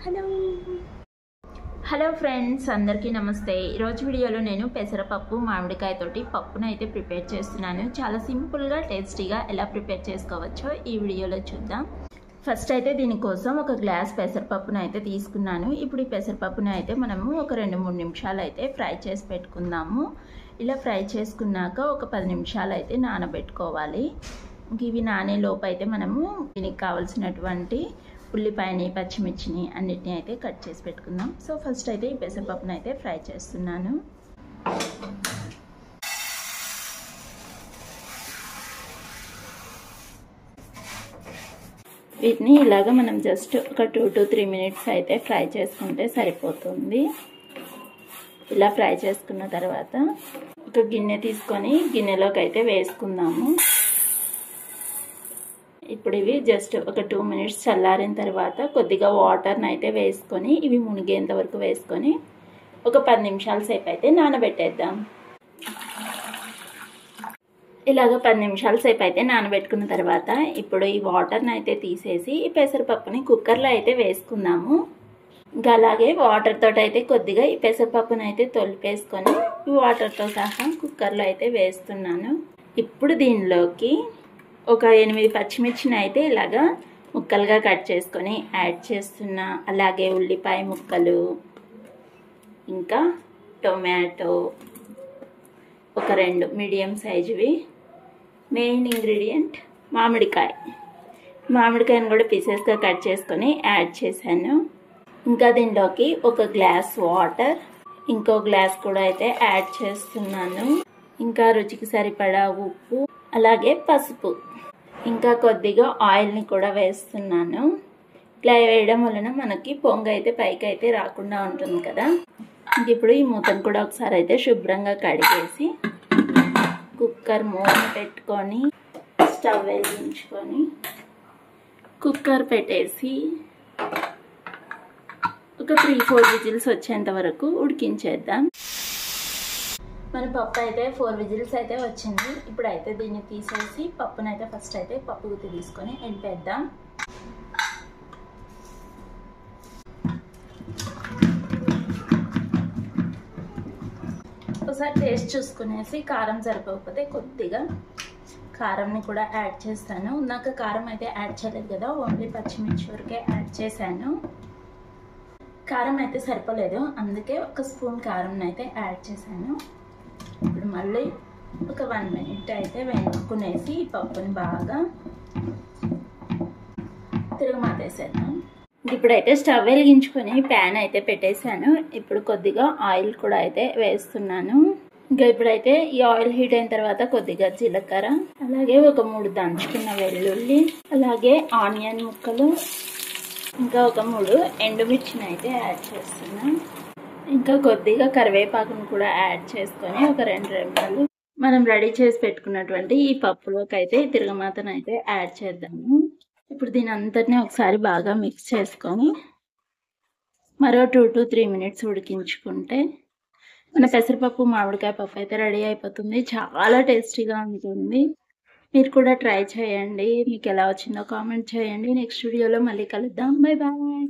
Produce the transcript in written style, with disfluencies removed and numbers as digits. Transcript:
Hello hello friends, అందరికీ నమస్తే. ఈరోజు వీడియోలో నేను పెసరపప్పు మామిడికాయతోటి పప్పును అయితే ప్రిపేర్ చేస్తున్నాను. చాలా సింపుల్గా టేస్టీగా ఎలా ప్రిపేర్ చేసుకోవచ్చో ఈ వీడియోలో చూద్దాం. ఫస్ట్ అయితే దీనికోసం ఒక గ్లాస్ పెసరపప్పును అయితే తీసుకున్నాను. ఇప్పుడు ఈ పెసరపప్పును అయితే మనము ఒక 2-3 నిమిషాలు అయితే ఫ్రై చేసి పెట్టుకుందాము. ఇలా ఫ్రై చేసుకున్నాక ఒక 10 నిమిషాలు అయితే నానబెట్టుకోవాలి. ఇవి నానే లోపు అయితే మనము దీనికి కావాల్సినటువంటి ఉల్లిపాయని, పచ్చిమిర్చిని అన్నిటిని అయితే కట్ చేసి పెట్టుకుందాం. సో ఫస్ట్ అయితే ఈ పెసరపప్పును అయితే ఫ్రై చేస్తున్నాను. వీటిని ఇలాగ మనం జస్ట్ ఒక 2 to 3 మినిట్స్ అయితే ఫ్రై చేసుకుంటే సరిపోతుంది. ఇలా ఫ్రై చేసుకున్న తర్వాత ఒక గిన్నె తీసుకొని గిన్నెలోకి అయితే వేసుకుందాము. ఇప్పుడు ఇవి జస్ట్ ఒక 2 మినిట్స్ చల్లారిన తర్వాత కొద్దిగా వాటర్ని అయితే వేసుకొని ఇవి మునిగేంత వరకు వేసుకొని ఒక 10 నిమిషాల సేపు అయితే నానబెట్టేద్దాం. ఇలాగ 10 నిమిషాల సేపు అయితే నానబెట్టుకున్న తర్వాత ఇప్పుడు ఈ వాటర్ని అయితే తీసేసి ఈ పెసరపప్పుని కుక్కర్లో అయితే వేసుకుందాము. ఇంకా అలాగే వాటర్ తోటి అయితే కొద్దిగా ఈ పెసరపప్పుని అయితే తొలిపేసుకొని ఈ వాటర్తో సహా కుక్కర్లో అయితే వేస్తున్నాను. ఇప్పుడు దీనిలోకి ఒక 8 పచ్చిమిర్చిని అయితే ఇలాగా ముక్కలుగా కట్ చేసుకొని యాడ్ చేస్తున్నా. అలాగే ఉల్లిపాయ ముక్కలు, ఇంకా టొమాటో ఒక 2 మీడియం సైజువి, మెయిన్ ఇంగ్రీడియంట్ మామిడికాయను కూడా పీసెస్గా కట్ చేసుకొని యాడ్ చేశాను. ఇంకా దీనిలోకి ఒక గ్లాస్ వాటర్, ఇంకో గ్లాస్ కూడా అయితే యాడ్ చేస్తున్నాను. ఇంకా రుచికి సరిపడా ఉప్పు, అలాగే పసుపు, ఇంకా కొద్దిగా ఆయిల్ని కూడా వేస్తున్నాను. ఇలా వేయడం వలన మనకి పొంగు అయితే పైకి అయితే రాకుండా ఉంటుంది కదా. ఇప్పుడు ఈ మూతను కూడా ఒకసారి అయితే శుభ్రంగా కడిగేసి కుక్కర్ మూత పెట్టుకొని స్టవ్ వెలిగించుకొని కుక్కర్ పెట్టేసి ఒక 3-4 విజిల్స్ వచ్చేంత వరకు ఉడికించేద్దాం. మన పప్పు అయితే 4 విజిల్స్ అయితే వచ్చింది. ఇప్పుడు అయితే దీన్ని తీసేసి పప్పునైతే ఫస్ట్ అయితే పప్పు గుత్తి తీసుకొని ఎంపేద్దాం. ఒకసారి టేస్ట్ చూసుకునేసి కారం సరిపోకపోతే కొద్దిగా కారంని కూడా యాడ్ చేస్తాను. నాకు కారం అయితే యాడ్ చేయలేదు కదా, ఓన్లీ పచ్చిమిర్చి వరకే యాడ్ చేశాను. కారం అయితే సరిపోలేదు, అందుకే ఒక స్పూన్ కారంని అయితే యాడ్ చేశాను. ఇప్పుడు మళ్ళీ ఒక 1 మినిట్ అయితే వేసుకునేసి ఈ పప్పుని బాగా తిరగమాతేసాను. ఇప్పుడైతే స్టవ్ వెలిగించుకొని ప్యాన్ అయితే పెట్టేశాను. ఇప్పుడు కొద్దిగా ఆయిల్ కూడా అయితే వేస్తున్నాను. ఇంకా ఇప్పుడైతే ఈ ఆయిల్ హీట్ అయిన తర్వాత కొద్దిగా జీలకర్ర, అలాగే ఒక 3 దంచుకున్న వెల్లుల్లి, అలాగే ఆనియన్ ముక్కలు, ఇంకా ఒక 3 ఎండుమిర్చిని అయితే యాడ్ చేస్తున్నాను. ఇంకా కొద్దిగా కరివేపాకును కూడా యాడ్ చేసుకొని ఒక 2 రెమ్మలు మనం రెడీ చేసి పెట్టుకున్నటువంటి ఈ పప్పులోకి అయితే తిరగమాతను అయితే యాడ్ చేద్దాము. ఇప్పుడు దీని అంతటినీ ఒకసారి బాగా మిక్స్ చేసుకొని మరో 2 to 3 మినిట్స్ ఉడికించుకుంటే మన పెసరపప్పు మామిడికాయ పప్పు అయితే రెడీ అయిపోతుంది. చాలా టేస్టీగా ఉంటుంది. మీరు కూడా ట్రై చేయండి. మీకు ఎలా వచ్చిందో కామెంట్ చేయండి. నెక్స్ట్ వీడియోలో మళ్ళీ కలుద్దాం. Bye bye.